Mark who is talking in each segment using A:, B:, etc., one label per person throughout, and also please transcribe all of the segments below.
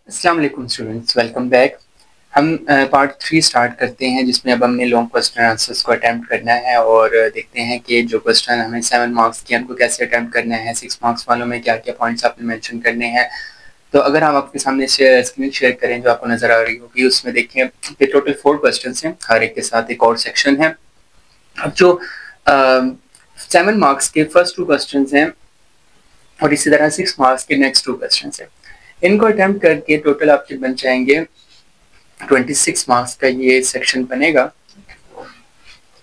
A: अस्सलाम वालेकुम students, welcome back. हम पार्ट 3 स्टार्ट करते हैं जिसमें अब हमने लॉन्ग क्वेश्चन आंसर्स को अटेम्प्ट करना है और देखते हैं कि जो क्वेश्चन हमें 7 मार्क्स के उनको कैसे अटेम्प्ट करना है, 6 मार्क्स वालों में क्या क्या पॉइंट्स आपने मेंशन करने हैं। तो अगर हम आपके सामने स्क्रीन शेयर करें जो आपको नजर आ रही होगी, उसमें देखें कि टोटल 4 क्वेश्चन हैं, हर एक के साथ एक और सेक्शन है। अब जो 7 मार्क्स के फर्स्ट 2 क्वेश्चन हैं और इसी तरह 6 मार्क्स के नेक्स्ट 2 क्वेश्चन हैं, इनको अटेम्प्ट करके टोटल आपके बन जाएंगे 26 मार्क्स का ये सेक्शन बनेगा।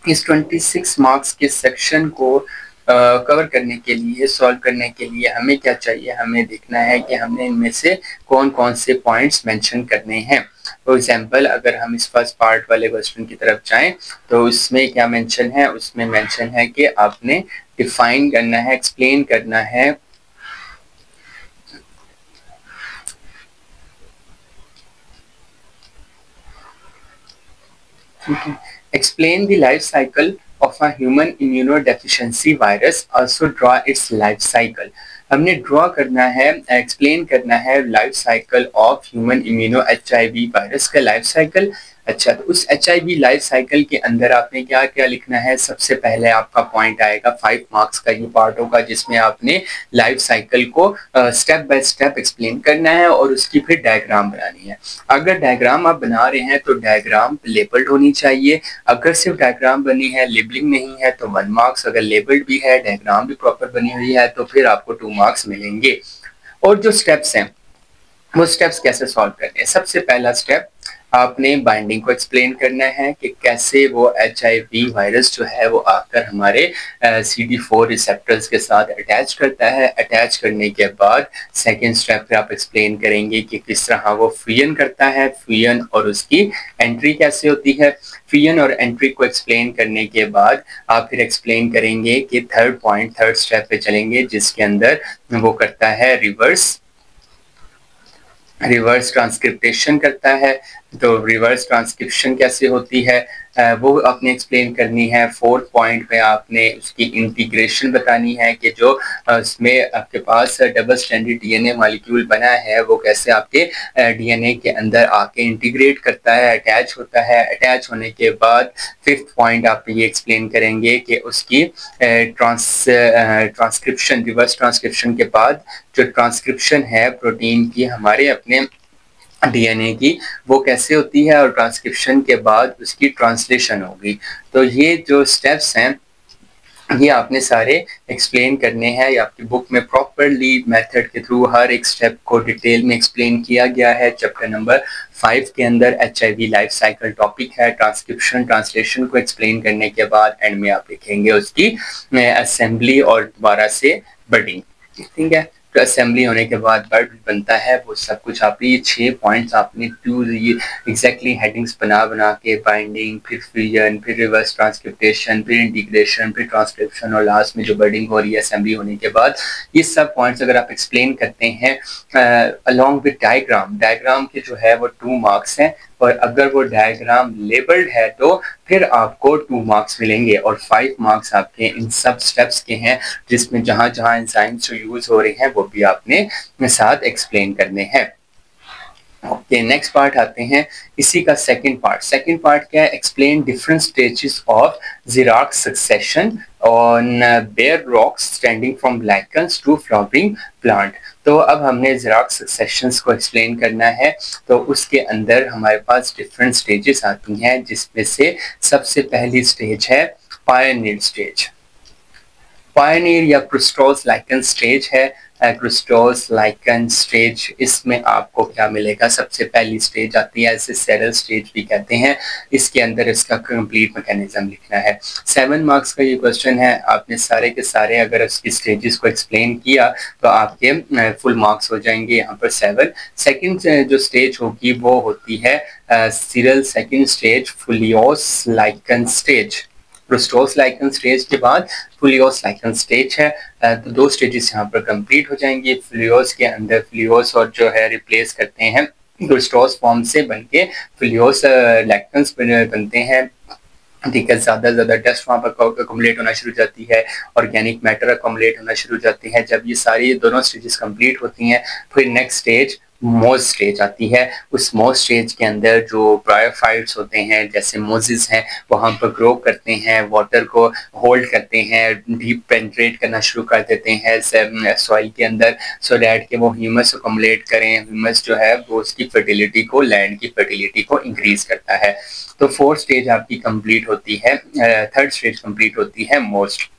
A: इस 26 मार्क्स के सेक्शन को कवर करने के लिए, सॉल्व करने के लिए हमें क्या चाहिए, हमें देखना है कि हमने इनमें से कौन कौन से पॉइंट्स मेंशन करने हैं। फॉर एग्जांपल, अगर हम इस फर्स्ट पार्ट वाले क्वेश्चन की तरफ जाएं तो उसमें क्या मेंशन है, उसमें मेंशन है कि आपने डिफाइन करना है, एक्सप्लेन करना है explain the life cycle of a human immunodeficiency virus, also draw its life cycle। हमने ड्रॉ करना है, एक्सप्लेन करना है life cycle of human immuno HIV virus का लाइफ साइकिल। अच्छा, तो उस HIV लाइफ साइकिल के अंदर आपने क्या क्या लिखना है। सबसे पहले आपका पॉइंट आएगा 5 मार्क्स का, ये पार्ट होगा जिसमें आपने लाइफ साइकिल को स्टेप बाय स्टेप एक्सप्लेन करना है और उसकी फिर डायग्राम बनानी है। अगर डायग्राम आप बना रहे हैं तो डायग्राम लेबल्ड होनी चाहिए। अगर सिर्फ डायग्राम बनी है, लेबलिंग नहीं है, तो 1 मार्क्स। अगर लेबल्ड भी है, डायग्राम भी प्रॉपर बनी हुई है, तो फिर आपको 2 मार्क्स मिलेंगे। और जो स्टेप्स हैं वो स्टेप्स कैसे सॉल्व करने हैं। सबसे पहला स्टेप, आपने बाइंडिंग को एक्सप्लेन करना है कि कैसे वो HIV वायरस जो है वो आकर हमारे CD4 रिसेप्टर्स के साथ अटैच करता है। अटैच करने के बाद सेकेंड स्टेप पे आप एक्सप्लेन करेंगे कि किस तरह वो फ्यूजन करता है, फ्यूजन और उसकी एंट्री कैसे होती है। फ्यूजन और एंट्री को एक्सप्लेन करने के बाद आप फिर एक्सप्लेन करेंगे कि थर्ड पॉइंट, थर्ड स्टेप पे चलेंगे जिसके अंदर वो करता है रिवर्स ट्रांसक्रिप्टेशन करता है। तो रिवर्स ट्रांसक्रिप्शन कैसे होती है वो आपने एक्सप्लेन करनी है। फोर्थ पॉइंट पे आपने उसकी इंटीग्रेशन बतानी है कि जो उसमें आपके पास डबल स्ट्रैंडेड DNA मॉलिक्यूल बना है वो कैसे आपके DNA के अंदर आके इंटीग्रेट करता है, अटैच होता है। अटैच होने के बाद फिफ्थ पॉइंट आप ये एक्सप्लेन करेंगे कि उसकी ट्रांसक्रिप्शन, रिवर्स ट्रांसक्रिप्शन के बाद जो ट्रांसक्रिप्शन है प्रोटीन की हमारे अपने DNA की, वो कैसे होती है और ट्रांसक्रिप्शन के बाद उसकी ट्रांसलेशन होगी। तो ये जो स्टेप्स हैं ये आपने सारे एक्सप्लेन करने हैं। ये आपकी बुक में प्रॉपरली मेथड के थ्रू हर एक स्टेप को डिटेल में एक्सप्लेन किया गया है। चैप्टर नंबर 5 के अंदर HIV लाइफ साइकिल टॉपिक है। ट्रांसक्रिप्शन, ट्रांसलेशन को एक्सप्लेन करने के बाद एंड में आप लिखेंगे उसकी असेंबली और दोबारा से बर्डिंग। ठीक है, तो असेंबली होने के बाद बर्ड बनता है, वो सब कुछ आपने ये 6 पॉइंट्स आपने ये एग्जैक्टली हेडिंग्स बना बना के बाइंडिंग, फिर फ्यूजन, फिर रिवर्स ट्रांसक्रिप्टेशन, फिर इंटीग्रेशन, फिर ट्रांसक्रिप्शन और लास्ट में जो बर्डिंग हो रही है असेंबली होने के बाद, ये सब पॉइंट्स अगर आप एक्सप्लेन करते हैं अलॉन्ग विद डायग्राम, डायग्राम के जो है वो 2 मार्क्स हैं। और अगर वो डायग्राम लेबल्ड है तो फिर आपको 2 मार्क्स मिलेंगे और 5 मार्क्स आपके इन सब स्टेप्स के हैं जिसमें जहां जहां एंजाइम्स जो यूज हो रहे हैं वो भी आपने साथ एक्सप्लेन करने हैं। ओके, नेक्स्ट पार्ट आते हैं इसी का सेकंड पार्ट। सेकंड पार्ट क्या है, explain different stages of xerarch succession on bare rocks standing from lichens to flowering plant. तो अब हमने ज़िराक्स सक्सेशंस को एक्सप्लेन करना है। तो उसके अंदर हमारे पास डिफरेंट स्टेजेस आती हैं जिसमें से सबसे पहली स्टेज है पायनियर स्टेज। पायनियर या क्रिस्टोस लाइकन स्टेज है। क्रिस्टोस लाइकन स्टेज, इसमें आपको क्या मिलेगा, सबसे पहली स्टेज आती है, इसे सेरल स्टेज भी कहते हैं। इसके अंदर इसका कंप्लीट मैकेनिज्म लिखना है। 7 मार्क्स का ये क्वेश्चन है। आपने सारे के सारे अगर इसकी स्टेजेस को एक्सप्लेन किया तो आपके फुल मार्क्स हो जाएंगे यहाँ पर 7। सेकंड जो स्टेज होगी वो होती है seral second stage, foliose lichen stage. Crustose lichen stage के बाद फुलियोस लाइकन स्टेज है। तो 2 स्टेजेस यहाँ पर कंप्लीट हो जाएंगे। फुलियोस के अंदर फुलियोस और जो है रिप्लेस करते हैं, क्रिस्टोस फॉर्म से बनके फुलियोस लाइकन्स बनते हैं। ठीक है, ज्यादा डस्ट वहाँ पर अकोमोडेट होना शुरू हो जाती है, ऑर्गेनिक मैटर अकोमोडेट होना शुरू हो जाती है। जब ये सारी दोनों स्टेजेस कंप्लीट होती हैं फिर नेक्स्ट स्टेज मोज स्टेज आती है। उस मोज स्टेज के अंदर जो ब्रायोफाइट्स होते हैं जैसे मोजेस हैं वहाँ पर ग्रो करते हैं, वाटर को होल्ड करते हैं, डीप पेनिट्रेट करना शुरू कर देते हैं सॉइल के अंदर, सो दैट कि वो ह्यूमस अकोमोडेट करें। ह्यूमस जो है वो उसकी फर्टिलिटी को, लैंड की फर्टिलिटी को इंक्रीज करता है। तो फोर्थ स्टेज आपकी कंप्लीट होती है, थर्ड स्टेज कंप्लीट होती है मोस्ट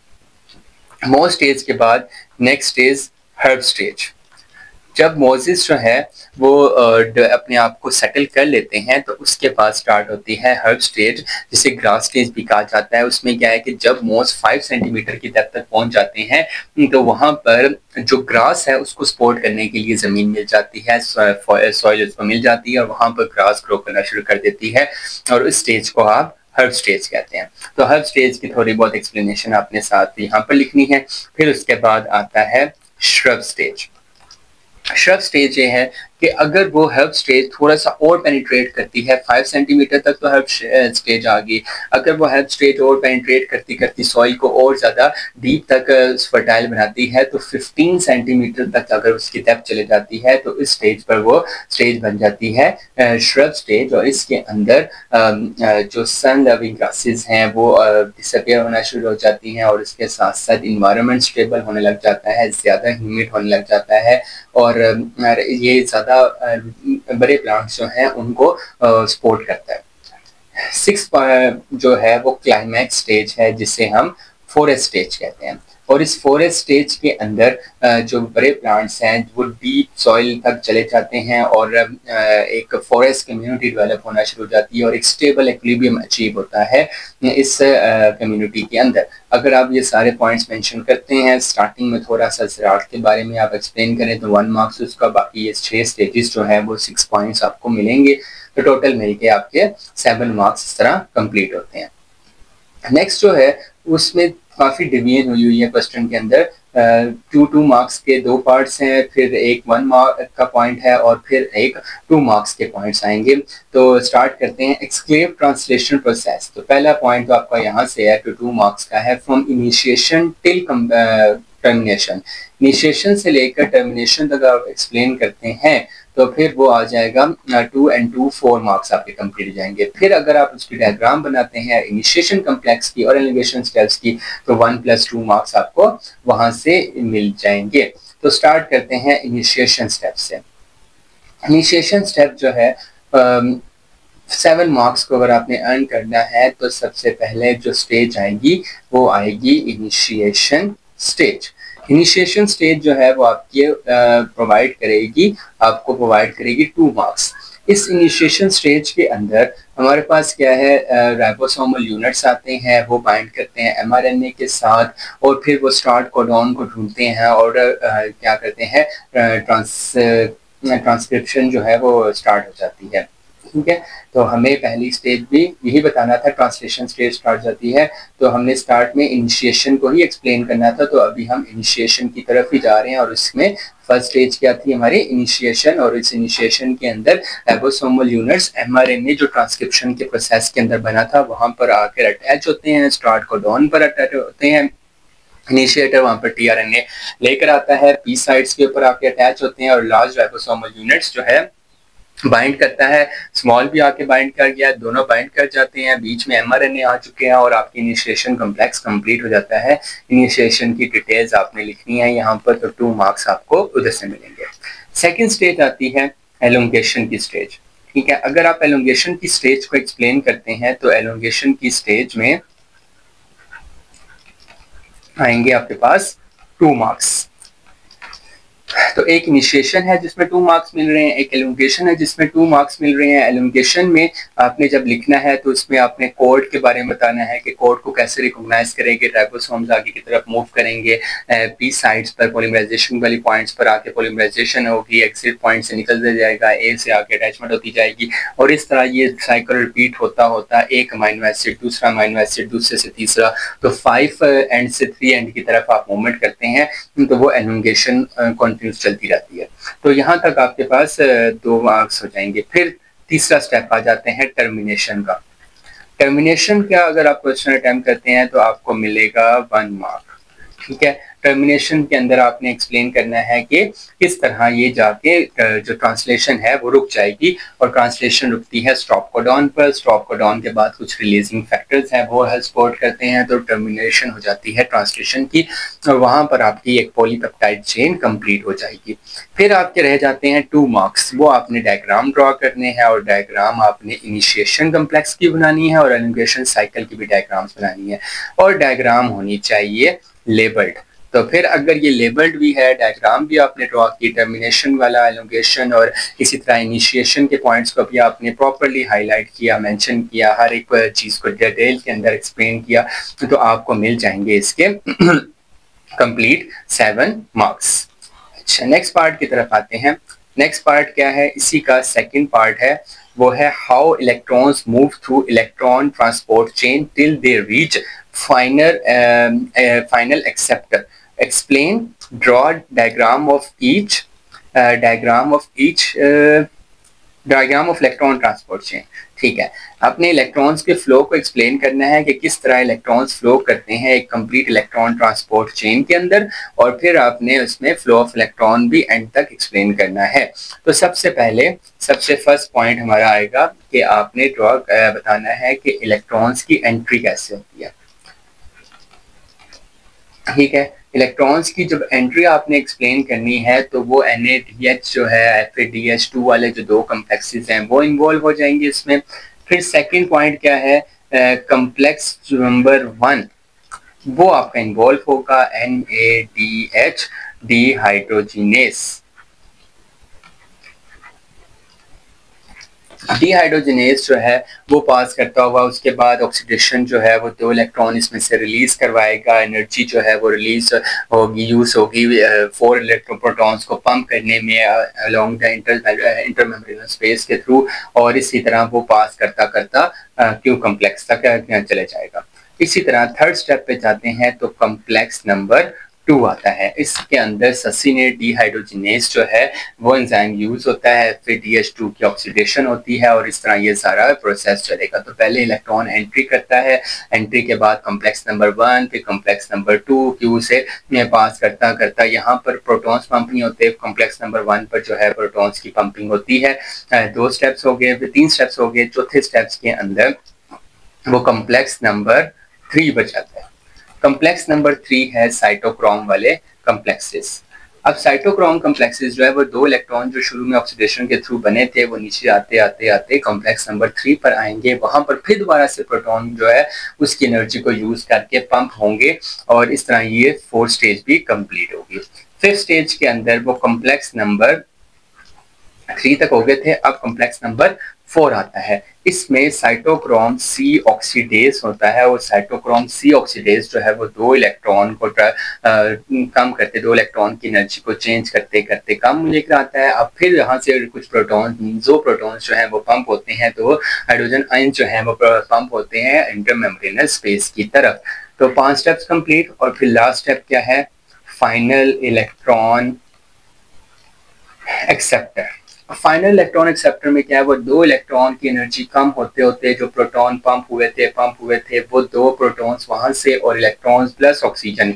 A: स्टेज के बाद नेक्स्ट स्टेज हर्ब स्टेज। जब मोजेस जो है वो अपने आप को सेटल कर लेते हैं तो उसके बाद स्टार्ट होती है हर्ब स्टेज, जिसे ग्रास स्टेज भी कहा जाता है। उसमें क्या है कि जब मोज 5 सेंटीमीटर की डेप्थ तक पहुंच जाते हैं तो वहां पर जो ग्रास है उसको सपोर्ट करने के लिए जमीन मिल जाती है, सॉइल उसको मिल जाती है और वहां पर ग्रास ग्रो करना शुरू कर देती है और इस स्टेज को आप हर्ब स्टेज कहते हैं। तो हर्ब स्टेज की थोड़ी बहुत एक्सप्लेनेशन आपने साथ यहाँ पर लिखनी है। फिर उसके बाद आता है श्रब स्टेज। श्रब स्टेज ये है कि अगर वो हर्ब स्टेज थोड़ा सा और पेनिट्रेट करती है 5 सेंटीमीटर तक तो हर्ब स्टेज आ गई। अगर वो हर्ब स्टेज और पेनिट्रेट करती करती सॉइल को और ज़्यादा डीप तक फर्टाइल बनाती है तो 15 सेंटीमीटर तक अगर उसकी डेप्थ चले जाती है तो इस स्टेज पर वो स्टेज बन जाती है श्रब स्टेज। और इसके अंदर जो सन लविंग ग्रासेस हैं वो डिसअपियर होना शुरू हो जाती हैं और इसके साथ साथ इन्वायरमेंट स्टेबल होने लग जाता है, ज़्यादा ह्यूमिड होने लग जाता है और ये ज़्यादा बड़े प्लांट्स जो हैं उनको सपोर्ट करता है। 6 जो है वो क्लाइमैक्स स्टेज है जिसे हम फॉरेस्ट स्टेज कहते हैं। और इस फॉरेस्ट स्टेज के अंदर जो बड़े प्लांट्स हैं वो डीप सॉइल तक चले जाते हैं और एक फॉरेस्ट कम्युनिटी डेवलप होना शुरू हो जाती है और एक स्टेबल इक्विलिब्रियम अचीव होता है इस कम्युनिटी के अंदर। अगर आप ये सारे पॉइंट्स मेंशन करते हैं, स्टार्टिंग में थोड़ा सा ज़राअत के बारे में आप एक्सप्लेन करें तो 1 मार्क्स उसका, बाकी ये 6 स्टेजेस जो है वो 6 पॉइंट्स आपको मिलेंगे। तो टोटल मिलके आपके 7 मार्क्स इस तरह कंप्लीट होते हैं। नेक्स्ट जो है उसमें काफ़ी डिवीजन हुई है क्वेश्चन के अंदर। 2 मार्क्स के 2 पार्ट्स हैं, फिर एक 1 मार्क का पॉइंट है और फिर एक 2 मार्क्स के पॉइंट्स आएंगे। तो स्टार्ट करते हैं एक्सक्लेव ट्रांसलेशन प्रोसेस। तो पहला पॉइंट तो आपका यहाँ से है, 2 मार्क्स का है, from initiation till termination. Initiation से लेकर टर्मिनेशन तक आप एक्सप्लेन करते हैं तो फिर वो आ जाएगा 2 and 2 4 मार्क्स आपके कंप्लीट हो जाएंगे। फिर अगर आप उसकी डायग्राम बनाते हैं इनिशिएशन कम्प्लेक्स की और एलिवेशन स्टेप्स की तो 1 + 2 मार्क्स आपको वहां से मिल जाएंगे। तो स्टार्ट करते हैं इनिशिएशन स्टेप से। इनिशिएशन स्टेप जो है 7 मार्क्स को अगर आपने अर्न करना है तो सबसे पहले जो स्टेज आएगी वो आएगी इनिशिएशन स्टेज। इनिशिएशन स्टेज जो है वो आपकी आपको प्रोवाइड करेगी 2 मार्क्स। इस इनिशिएशन स्टेज के अंदर हमारे पास क्या है, राइबोसोमल यूनिट्स आते हैं, वो बाइंड करते हैं mRNA के साथ और फिर वो स्टार्ट कोडॉन को ढूंढते हैं और क्या करते हैं, ट्रांसक्रिप्शन जो है वो स्टार्ट हो जाती है। ठीक है, तो हमें पहली स्टेज भी यही बताना था, ट्रांसलेशन स्टेज स्टार्ट जाती है। तो हमने स्टार्ट में इनिशिएशन को ही एक्सप्लेन करना था, तो अभी हम इनिशिएशन की तरफ ही जा रहे हैं और इसमें फर्स्ट स्टेज क्या थी हमारी, इनिशिएशन। और इस इनिशिएशन के अंदर राइबोसोमल यूनिट्स mRNA जो ट्रांसक्रिप्शन के प्रोसेस के अंदर बना था वहां पर आकर अटैच होते हैं, स्टार्ट कोडॉन पर अटैच होते हैं। इनिशिएटर वहां पर tRNA लेकर आता है, पी साइट्स के ऊपर आके अटैच होते हैं और लार्ज राइबोसोमल यूनिट्स जो है बाइंड करता है। स्मॉल भी आके बाइंड कर गया, दोनों बाइंड कर जाते हैं, बीच में mRNA आ चुके हैं और आपकी इनिशिएशन कम्प्लेक्स कंप्लीट हो जाता है। इनिशिएशन की डिटेल्स आपने लिखनी है यहाँ पर, तो 2 मार्क्स आपको उधर से मिलेंगे। सेकेंड स्टेज आती है एलोंगेशन की स्टेज। ठीक है, अगर आप एलोंगेशन की स्टेज को एक्सप्लेन करते हैं तो एलोंगेशन की स्टेज में आएंगे आपके पास 2 मार्क्स। तो एक इनिशिएशन है जिसमें 2 मार्क्स मिल रहे हैं, एक एलोंगेशन है जिसमें 2 मार्क्स मिल रहे हैं। एलोंगेशन में आपने जब लिखना है तो उसमें आपने कोड के बारे में बताना है कि कोड को कैसे रिकॉग्नाइज करेंगे, राइबोसोम्स आगे की तरफ मूव करेंगे, पी साइट्स पर पॉलीमराइजेशन वाली पॉइंट्स पर आके पॉलीमराइजेशन होगी, एक्सिट पॉइंट से निकल जाएगा, ए से आके अटैचमेंट होती जाएगी और इस तरह ये साइकिल रिपीट होता होता एक अमीनो एसिड दूसरा अमीनो एसिड दूसरे से तीसरा, तो 5 एंड से 3 एंड की तरफ आप मूवमेंट करते हैं तो वो एलोंगेशन चलती रहती है। तो यहाँ तक आपके पास 2 मार्क्स हो जाएंगे। फिर तीसरा स्टेप आ जाते हैं टर्मिनेशन का। टर्मिनेशन का अगर आप क्वेश्चन अटेम्प्ट करते हैं तो आपको मिलेगा 1 मार्क। ठीक है, टर्मिनेशन के अंदर आपने एक्सप्लेन करना है कि किस तरह ये जाके जो ट्रांसलेशन है वो रुक जाएगी, और ट्रांसलेशन रुकती है स्टॉप कोडॉन पर। स्टॉप कोडॉन के बाद कुछ रिलीजिंग फैक्टर्स हैं वो हेल्प सपोर्ट करते हैं, तो टर्मिनेशन हो जाती है ट्रांसलेशन की, और वहां पर आपकी एक पॉलीपेप्टाइड चेन कंप्लीट हो जाएगी। फिर आपके रह जाते हैं 2 मार्क्स, वो आपने डायग्राम ड्रॉ करने हैं, और डायग्राम आपने इनिशिएशन कम्प्लेक्स की बनानी है और एलिमिनेशन साइकिल की भी डायग्राम्स बनानी है, और डायग्राम होनी चाहिए लेबल्ड। तो फिर अगर ये लेबल्ड भी है, डायग्राम भी आपने ड्रॉ की, टर्मिनेशन वाला, एलोंगेशन और इसी तरह इनिशिएशन के पॉइंट्स को भी आपने प्रॉपर्ली हाईलाइट किया, मेंशन किया, हर एक चीज को डिटेल के अंदर एक्सप्लेन किया, तो आपको मिल जाएंगे इसके कंप्लीट 7 मार्क्स। अच्छा, नेक्स्ट पार्ट की तरफ आते हैं। नेक्स्ट पार्ट क्या है, इसी का सेकंड पार्ट है, वो है how electrons move through electron transport chain till they reach final acceptor. Explain, draw diagram of each diagram of electron transport chain। ठीक है, अपने इलेक्ट्रॉन्स के फ्लो को एक्सप्लेन करना है कि किस तरह इलेक्ट्रॉन्स फ्लो करते हैं एक कंप्लीट इलेक्ट्रॉन ट्रांसपोर्ट चेन के अंदर, और फिर आपने उसमें फ्लो ऑफ इलेक्ट्रॉन भी एंड तक एक्सप्लेन करना है। तो सबसे फर्स्ट पॉइंट हमारा आएगा कि आपने बताना है कि इलेक्ट्रॉन्स की एंट्री कैसे होती है। ठीक है, इलेक्ट्रॉन्स की जब एंट्री आपने एक्सप्लेन करनी है तो वो NADH जो है FADH2 वाले जो 2 कम्प्लेक्सेस हैं वो इन्वॉल्व हो जाएंगे इसमें। फिर सेकंड पॉइंट क्या है, कम्प्लेक्स नंबर 1 वो आपका इन्वॉल्व होगा NADH डिहाइड्रोजिनेस। डिहाइड्रोजिनेस जो है वो पास करता हुआ उसके बाद ऑक्सीडेशन जो है वो 2 इलेक्ट्रॉन इसमें से रिलीज करवाएगा, एनर्जी जो है वो रिलीज होगी, यूज होगी 4 इलेक्ट्रॉन प्रोटॉन्स को पंप करने में अलोंग द इंटरमेम्ब्रेनल स्पेस के थ्रू, और इसी तरह वो पास करता करता क्यू कम्प्लेक्स तक चले जाएगा। इसी तरह थर्ड स्टेप पे जाते हैं तो कम्प्लेक्स नंबर 2 आता है। इसके अंदर ससिनेट डिहाइड्रोजिनेस जो है वो एंजाइम यूज होता है, फिर DH2 की ऑक्सीडेशन होती है, और इस तरह ये सारा प्रोसेस चलेगा। तो पहले इलेक्ट्रॉन एंट्री करता है, एंट्री के बाद कम्प्लेक्स नंबर 1, फिर कम्प्लेक्स नंबर 2 क्यू से पास करता करता यहाँ पर प्रोटॉन्स पंप नहीं होते, कम्प्लेक्स नंबर 1 पर जो है प्रोटॉन्स की पंपिंग होती है। 2 स्टेप्स हो गए, फिर 3 स्टेप्स हो गए। चौथे स्टेप्स के अंदर वो कम्प्लेक्स नंबर 3 बचाता है। कम्प्लेक्स नंबर 3 है साइटोक्रोम वाले कम्प्लेक्सेस। अब साइटोक्रोम कम्प्लेक्सेस जो है वो 2 इलेक्ट्रॉन जो शुरू में ऑक्सीडेशन के थ्रू बने थे वो नीचे आते आते आते कम्प्लेक्स नंबर 3 पर आएंगे, वहां पर फिर दोबारा से प्रोटॉन जो है उसकी एनर्जी को यूज करके पंप होंगे, और इस तरह ये 4 स्टेज भी कंप्लीट होगी। 5th स्टेज के अंदर वो कम्प्लेक्स नंबर 3 तक हो गए थे, अब कम्प्लेक्स नंबर 4 आता है। इसमें साइटोक्रोम C ऑक्सीडेज होता है, और साइटोक्रोम C ऑक्सीडेज जो है वो 2 इलेक्ट्रॉन को कम करते, 2 इलेक्ट्रॉन की एनर्जी को चेंज करते करते कम लेकर आता है। अब फिर यहाँ से कुछ प्रोटॉन जो है वो पंप होते हैं, तो हाइड्रोजन आयन जो है वो पंप होते हैं इंटरमेम्ब्रेनल स्पेस की तरफ। तो 5 स्टेप्स कंप्लीट, और फिर लास्ट स्टेप क्या है, final electron acceptor. Final electron acceptor में क्या है, वो 2 इलेक्ट्रॉन की एनर्जी कम होते होते जो प्रोटॉन पंप हुए थे वो 2 प्रोटॉन्स वहां से और इलेक्ट्रॉन्स प्लस ऑक्सीजन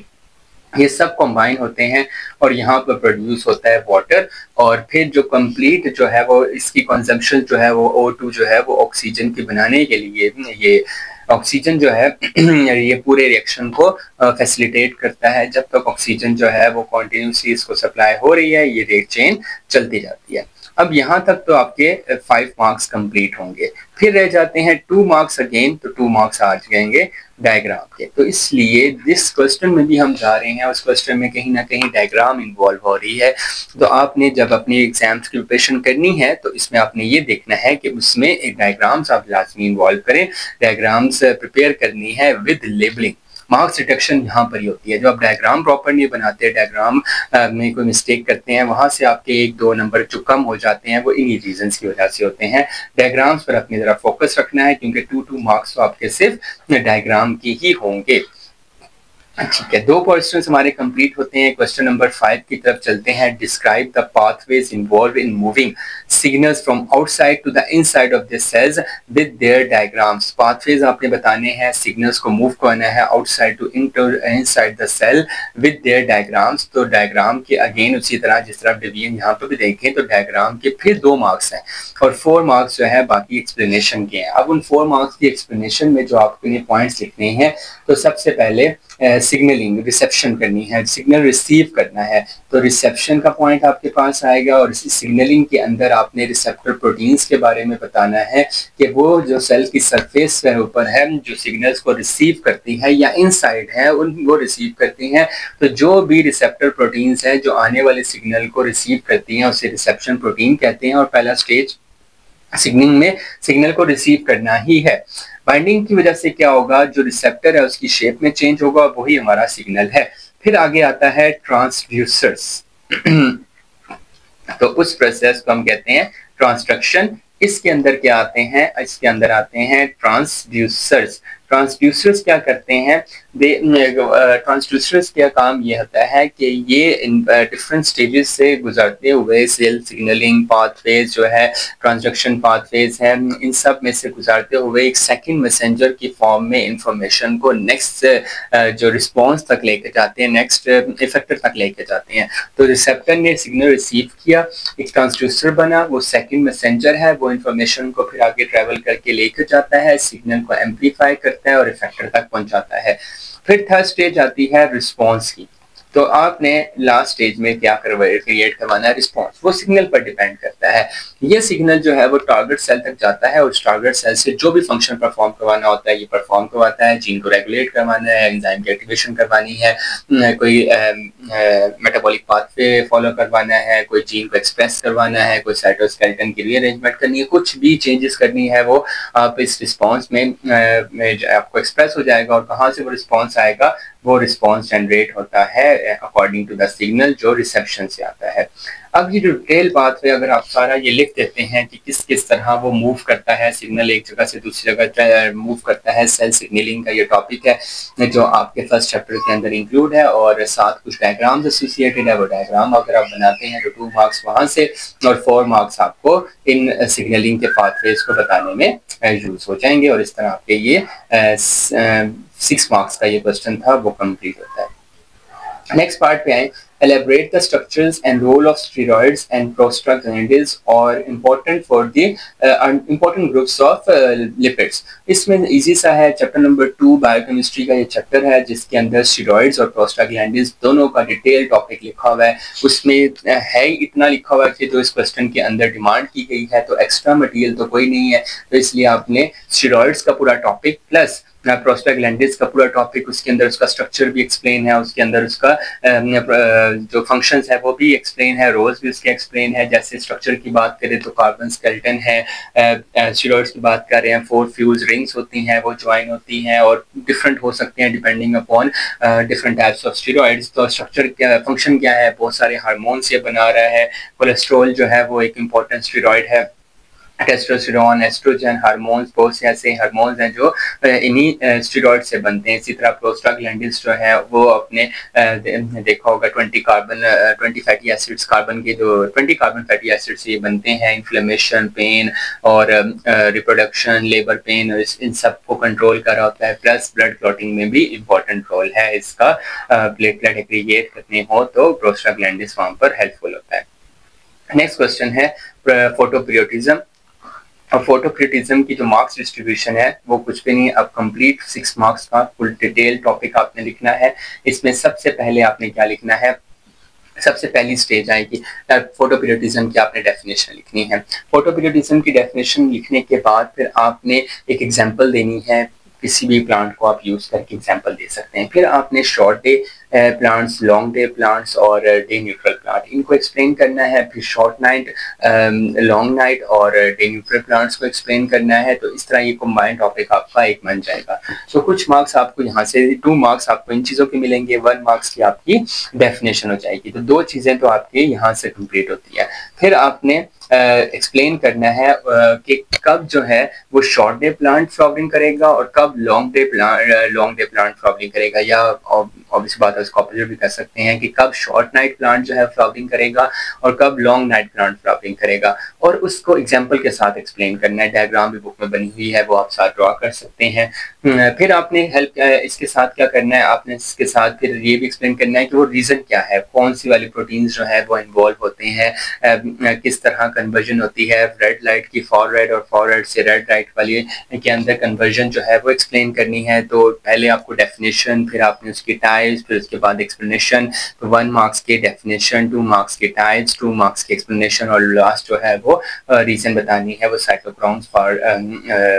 A: ये सब कंबाइन होते हैं, और यहाँ पर प्रोड्यूस होता है वाटर। और फिर जो कंप्लीट जो है वो इसकी कंजम्पशन जो है वो O2 जो है वो ऑक्सीजन की बनाने के लिए, ये ऑक्सीजन जो है ये पूरे रिएक्शन को फैसिलिटेट करता है। जब तक ऑक्सीजन जो है वो कॉन्टिन्यूसली इसको सप्लाई हो रही है, ये रेट चेन चलती जाती है। अब यहाँ तक तो आपके 5 मार्क्स कंप्लीट होंगे। फिर रह जाते हैं 2 मार्क्स अगेन, तो 2 मार्क्स आ जाएंगे डायग्राम के। तो इसलिए जिस क्वेश्चन में भी हम जा रहे हैं उस क्वेश्चन में कहीं ना कहीं डायग्राम इन्वॉल्व हो रही है। तो आपने जब अपनी एग्जाम्स की प्रिपरेशन करनी है तो इसमें आपने ये देखना है कि उसमें एक डायग्राम्स आप लाजमी इन्वॉल्व करें, डायग्राम्स प्रिपेयर करनी है विद लेबलिंग। मार्क्स रिडक्शन यहाँ पर ही होती है, जो आप डायग्राम प्रॉपर नहीं बनाते, डायग्राम में कोई मिस्टेक करते हैं, वहां से आपके 1-2 नंबर जो कम हो जाते हैं वो इन्हीं रीजंस की वजह से होते हैं। डायग्राम्स पर अपनी जरा फोकस रखना है, क्योंकि 2 मार्क्स तो आपके सिर्फ डायग्राम के ही होंगे। ठीक है, 2 क्वेश्चंस हमारे कंप्लीट होते हैं। क्वेश्चन नंबर 5 की तरफ चलते हैं। Describe the pathways involve in moving signals from outside to the inside of the cells with their diagrams. pathways आपने बताने हैं, signals को move करना है outside to inside the cell with their diagrams. तो diagram के again उसी तरह जिस तरह डिवीजन यहाँ पे भी देखें तो diagram के फिर 2 मार्क्स हैं और 4 मार्क्स जो है बाकी explanation के हैं. अब उन 4 मार्क्स की explanation में जो आपको ये पॉइंट्स लिखने हैं, तो सबसे पहले सिग्नलिंग रिसेप्शन करनी है, सिग्नल रिसीव करना है, तो रिसेप्शन का पॉइंट आपके पास आएगा और इसी सिग्नलिंग के अंदर आपने रिसेप्टर प्रोटीन्स के बारे में बताना है कि वो जो सेल की सरफेस के ऊपर है जो सिग्नल्स को रिसीव करती है या इनसाइड है वो रिसीव करती हैं. तो जो भी रिसेप्टर प्रोटीन्स है जो आने वाले सिग्नल को रिसीव करती हैं उसे रिसेप्शन प्रोटीन कहते हैं और पहला स्टेज सिग्नलिंग में सिग्नल को रिसीव करना ही है. बाइंडिंग की वजह से क्या होगा, जो रिसेप्टर है उसकी शेप में चेंज होगा, वही हमारा सिग्नल है. फिर आगे आता है ट्रांसड्यूसर्स. तो उस प्रोसेस को हम कहते हैं ट्रांसडक्शन. इसके अंदर क्या आते हैं, इसके अंदर आते हैं ट्रांसड्यूसर्स. ट्रांसड्यूसर्स क्या करते हैं, ट्रांसड्यूसर्स का काम ये होता है कि ये डिफरेंट स्टेजेस से गुजरते हुए सेल सिग्नलिंग पाथवेज जो है, ट्रांसडक्शन पाथवेज है, इन सब में से गुजरते हुए एक सेकंड मैसेंजर की फॉर्म में इंफॉर्मेशन को नेक्स्ट जो रिस्पॉन्स तक लेके जाते हैं, नेक्स्ट इफेक्टर तक लेके जाते हैं. तो रिसेप्टर ने सिग्नल रिसीव किया, एक ट्रांसड्यूसर बना, वो सेकंड मैसेंजर है, वो इंफॉर्मेशन को फिर आगे ट्रेवल करके लेके जाता है, सिग्नल को एम्पलीफाई करता है और इफेक्टर तक पहुंचाता है. फिर थर्ड स्टेज आती है रिस्पॉन्स की. तो आपने लास्ट स्टेज में क्या क्रिएट करवाना है, रिस्पॉन्स. वो सिग्नल पर डिपेंड करता है. ये सिग्नल जो है वो टारगेट सेल तक जाता है और उस टारगेट सेल से जो भी फंक्शन परफॉर्म करवाना होता है ये परफॉर्म करवाता है. जीन को रेगुलेट करवाना है, एंजाइम की एक्टिवेशन करवानी है, कोई मेटाबॉलिक पाथवे फॉलो करवाना है, कोई जीन को एक्सप्रेस करवाना है, कोई साइटोस्केलेटन की रीअरेंजमेंट करनी है, कुछ भी चेंजेस करनी है वो आप इस रिस्पॉन्स में आपको एक्सप्रेस हो जाएगा. और कहाँ से वो रिस्पॉन्स आएगा, वो रिस्पॉन्स जनरेट होता है अकॉर्डिंग टू द सिग्नल जो रिसेप्शन से आता है. अब ये जो डिटेल बात है, अगर आप सारा ये लिख देते हैं कि किस किस तरह वो मूव करता है, सिग्नल एक जगह से दूसरी जगह मूव करता है, सेल सिग्नलिंग का ये टॉपिक है जो आपके फर्स्ट चैप्टर के अंदर इंक्लूड है और साथ कुछ डायग्राम्स एसोसिएटेड है. वो डायग्राम अगर आप बनाते हैं तो 2 मार्क्स वहाँ से और 4 मार्क्स आपको इन सिग्नलिंग के पाथवेज को बताने में यूज हो जाएंगे और इस तरह आपके ये 6 मार्क्स का ये क्वेश्चन था वो कंप्लीट होता है. नेक्स्ट पार्ट पे आए. Elaborate the structures and role of steroids and prostaglandins are important for the important groups of lipids. इसमें इजी सा है, चैप्टर नंबर 2 बायोकेमिस्ट्री का ये चैप्टर है जिसके अंदर स्टीरॉइड्स और प्रोस्टाग्लैंडिन्स दोनों का डिटेल टॉपिक लिखा हुआ है. उसमें है इतना लिखा हुआ है कि जो इस क्वेश्चन के अंदर डिमांड की गई है, तो एक्स्ट्रा मटेरियल तो कोई नहीं है, तो इसलिए आपने स्टीरॉइड्स का पूरा टॉपिक प्लस प्रोस्टाग्लैंडिन्स का पूरा टॉपिक, उसके अंदर उसका स्ट्रक्चर भी एक्सप्लेन है, उसके अंदर उसका जो फंक्शंस है वो भी एक्सप्लेन है, रोल्स भी उसके एक्सप्लेन है. जैसे स्ट्रक्चर की बात करें तो कार्बन स्केलेटन है, स्टीरॉइड्स की बात कर रहे हैं 4 फ्यूज रिंग्स होती हैं, वो ज्वाइन होती हैं और डिफरेंट हो सकते हैं depending upon different types of steroids. तो स्ट्रक्चर क्या, फंक्शन क्या है, बहुत सारे हार्मोन्स ये बना रहा है. कोलेस्ट्रॉल जो है वो एक इम्पॉर्टेंट स्टीरॉइड है, टेस्टोस्टेरोन, एस्ट्रोजन हार्मोन्स, बहुत से ऐसे हार्मोन्स हैं जो इन्हीं स्टेरॉइड से बनते हैं. इसी तरह प्रोस्टाग्लैंडिन्स जो है वो अपने देखा होगा 20 फैटी एसिड्स, कार्बन के जो 20 कार्बन फैटी एसिड्स से ये बनते हैं. इन्फ्लेमेशन, पेन और रिप्रोडक्शन, लेबर पेन, इन सब को कंट्रोल कर रहा होता है. प्लस ब्लड क्लॉटिंग में भी इम्पोर्टेंट रोल है इसका. प्लेटलेट एग्रीगेट करने हो तो प्रोस्टाग्लैंडिन्स वहाँ पर हेल्पफुल होता है. नेक्स्ट क्वेश्चन है फोटोपीरियोडिज्म. और फोटोपीरियोडिज्म की जो मार्क्स डिस्ट्रीब्यूशन है वो कुछ भी नहीं, अब कंप्लीट 6 मार्क्स का फुल डिटेल टॉपिक आपने लिखना है. इसमें सबसे पहले आपने क्या लिखना है, सबसे पहली स्टेज आएगी फोटोपीरियोडिज्म की आपने डेफिनेशन लिखनी है. फोटोपीरियोडिज्म की डेफिनेशन लिखने के बाद फिर आपने एक एग्जांपल देनी है, किसी भी प्लांट को आप यूज करके एग्जांपल दे सकते हैं. फिर आपने short day plants, long day plants और डे न्यूट्रल प्लांट इनको एक्सप्लेन करना है. फिर शॉर्ट नाइट, लॉन्ग नाइट और डे न्यूट्रल प्लांट्स को एक्सप्लेन करना है. तो इस तरह ये कंबाइंड टॉपिक आपका एक बन जाएगा. तो कुछ मार्क्स आपको यहाँ से 2 मार्क्स आपको इन चीज़ों के मिलेंगे, 1 मार्क्स की आपकी डेफिनेशन हो जाएगी. तो 2 चीज़ें तो आपके यहाँ से कंप्लीट होती है. फिर आपने एक्सप्लेन करना है कि कब जो है वो शॉर्ट डे प्लांट फ्लावरिंग करेगा और कब लॉन्ग डे प्लांट फ्लावरिंग करेगा, या ऑब्वियस बात है उसको ऑपोजिट भी कर सकते हैं कि कब शॉर्ट नाइट प्लांट जो है फ्लावरिंग करेगा और कब लॉन्ग नाइट प्लांट फ्लावरिंग करेगा, और उसको एग्जाम्पल के साथ एक्सप्लेन करना है। डायग्राम भी बुक में बनी हुई है, वो आप साथ ड्रॉ कर सकते हैं। फिर आपने हेल्प इसके साथ क्या करना है, आपने इसके साथ फिर ये भी एक्सप्लेन करना है कि वो रीजन क्या है, कौन सी वाली प्रोटीन्स जो है वो इन्वॉल्व होते हैं, किस तरह कन्वर्जन होती है रेड लाइट की फॉर रेड और फॉर रेड से रेड लाइट वाली के अंदर कन्वर्जन जो है वो एक्सप्लेन करनी है। तो पहले आपको डेफिनेशन, फिर आपने उसकी टाइप्स, फिर उसके बाद एक्सप्लेनेशन। तो 1 मार्क्स की डेफिनेशन, 2 मार्क्स की टाइप्स, 2 मार्क्स की एक्सप्लेनेशन, और लास्ट जो है वो रीजन बतानी है, वो साइटोक्रोम्स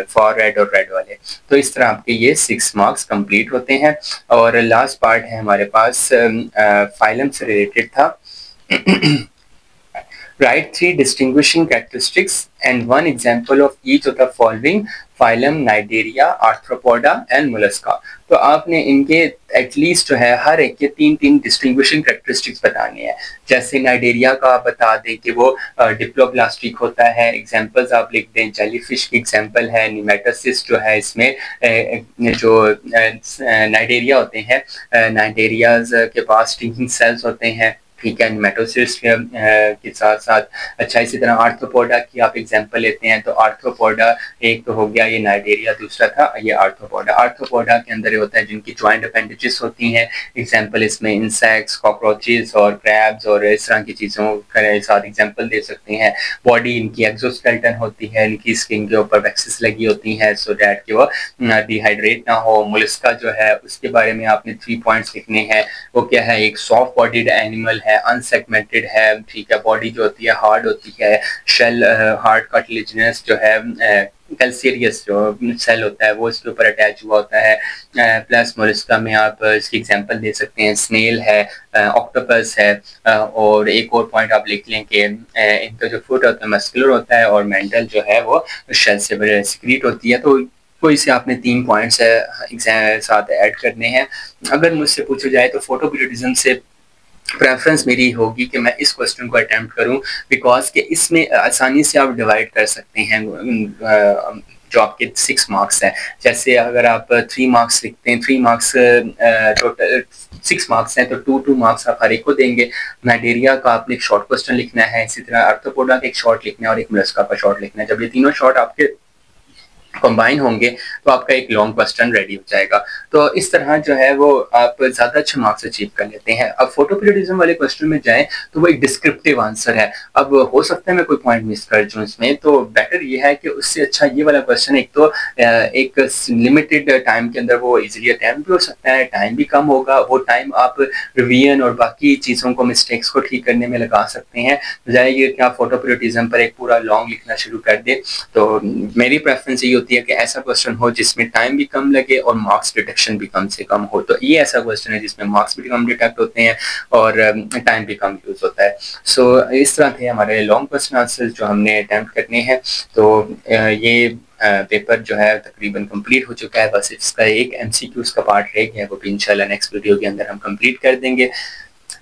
A: फॉर रेड और रेड वाले। तो इस तरह आपके ये 6 मार्क्स कंप्लीट होते हैं। और लास्ट पार्ट है हमारे पास फाइलम से रिलेटेड था। Write 3 distinguishing characteristics and 1 example of each of the following phylum, Cnidaria, Arthropoda and Mollusca। तो आपने इनके एटलीस्ट जो है हर एक के 3-3 डिस्टिंग्विशिंग कैरेक्टरिस्टिक्स बताने हैं। जैसे नाइडेरिया का आप बता दें कि वो डिप्लोब्लास्टिक होता है, एग्जांपल्स आप लिख दें। जेलीफिश की एग्जांपल है, निमेटोसिस जो है इसमें जो नाइडेरिया होते हैं, नाइडेरियाज के पास स्टिंगिंग सेल्स होते हैं, ठीक है, निमेटोसिस के साथ साथ। अच्छा, इसी तरह आर्थ्रोपोडा की आप एग्जांपल लेते हैं, तो आर्थ्रोपोडा एक तो हो गया ये नाइडेरिया, दूसरा था ये आर्थ्रोपोडा। आर्थ्रोपोडा के अंदर ये होता है जिनकी जॉइंट अपेंडेजेस होती हैं, एग्जांपल इसमें इंसेक्ट्स, कॉकरोचेस और क्रैब्स और इस तरह की चीज़ों के साथ एग्जांपल दे सकते हैं। बॉडी इनकी एक्सोस्केलेटन होती है, इनकी स्किन के ऊपर वैक्सेस लगी होती हैं सो डैट कि वो डिहाइड्रेट ना हो। मोलस्का जो है उसके बारे में आपने 3 पॉइंट्स लिखने हैं। वो क्या है, एक सॉफ्ट बॉडीड एनिमल है, अनसेगमेंटेड है, ठीक है, बॉडी जो होती है हार्ड होती है, शेल हार्ड कार्टिलेजिनस जो है, कैल्सियस जो सेल होता है वो इसके ऊपर अटैच हुआ होता है। प्लस मोलस्का में आप इसकी एग्जांपल दे सकते हैं, स्नेल है, ऑक्टोपस है, और एक और पॉइंट आप लिख लें कि इनका जो फुट होता है मस्कुलर होता है और मेंटल जो है वो शेल से सिक्रीट होती है। तो कोई से आपने 3 पॉइंट्स साथ ऐड करने हैं। अगर मुझसे पूछा जाए तो फोटोपीरियडिज्म से प्रेफरेंस मेरी होगी कि मैं इस क्वेश्चन को अटेम्प्ट करूं, बिकॉज कि इसमें आसानी से आप डिवाइड कर सकते हैं जो आपके 6 मार्क्स हैं। जैसे अगर आप 3 मार्क्स लिखते हैं, 3 मार्क्स टोटल 6 मार्क्स हैं, तो 2 मार्क्स आप हर एक को देंगे। नाइडेरिया का आपने एक शॉर्ट क्वेश्चन लिखना है, इसी तरह आर्थ्रोपोडा का एक शॉर्ट लिखना है और एक मोलस्का का शॉर्ट लिखना है। जब ये तीनों शॉर्ट आपके कंबाइन होंगे तो आपका एक लॉन्ग क्वेश्चन रेडी हो जाएगा। तो इस तरह जो है वो आप ज़्यादा अच्छे मार्क्स अचीव कर लेते हैं। अब फोटोपीरियडिज्म वाले क्वेश्चन में जाएं तो वो एक डिस्क्रिप्टिव आंसर है। अब हो सकता है मैं कोई पॉइंट मिस कर दूं इसमें, तो बेटर ये है कि उससे अच्छा ये वाला क्वेश्चन एक तो एक लिमिटेड टाइम के अंदर वो इजीली अटेम्प्ट भी हो सकता है, टाइम भी कम होगा। वो टाइम आप रिवीजन और बाकी चीज़ों को, मिस्टेक्स को ठीक करने में लगा सकते हैं, बजाय ये कि आप फोटोपीरियडिज्म पर एक पूरा लॉन्ग लिखना शुरू कर दे। तो मेरी प्रेफरेंस ये होती है कि ऐसा क्वेश्चन हो जिसमें टाइम भी कम लगे और मार्क्स डिटेक्शन भी कम से कम हो। तो ये ऐसा क्वेश्चन है जिसमें मार्क्स भी कम डिटेक्ट होते हैं और टाइम भी कम यूज होता है। सो इस तरह थे हमारे लॉन्ग क्वेश्चन आंसर जो हमने अटेम्प्ट करने हैं। तो ये पेपर जो है तकरीबन कंप्लीट हो चुका है, बस इसका एक MCQs का पार्ट रह गया है, वो भी इंशाल्लाह नेक्स्ट वीडियो के अंदर हम कंप्लीट कर देंगे।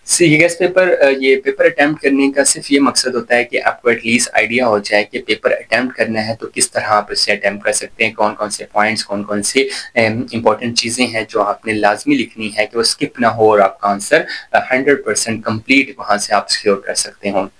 A: ये पेपर अटेम्प्ट करने का सिर्फ ये मकसद होता है कि आपको एटलीस्ट आइडिया हो जाए कि पेपर अटेम्प्ट करना है तो किस तरह आप इसे अटेम्प्ट कर सकते हैं, कौन कौन से पॉइंट्स, कौन कौन से इंपॉर्टेंट चीज़ें हैं जो आपने लाजमी लिखनी है कि वो स्किप ना हो और आपका आंसर 100% कंप्लीट वहाँ से आप सिक्योर कर सकते हो।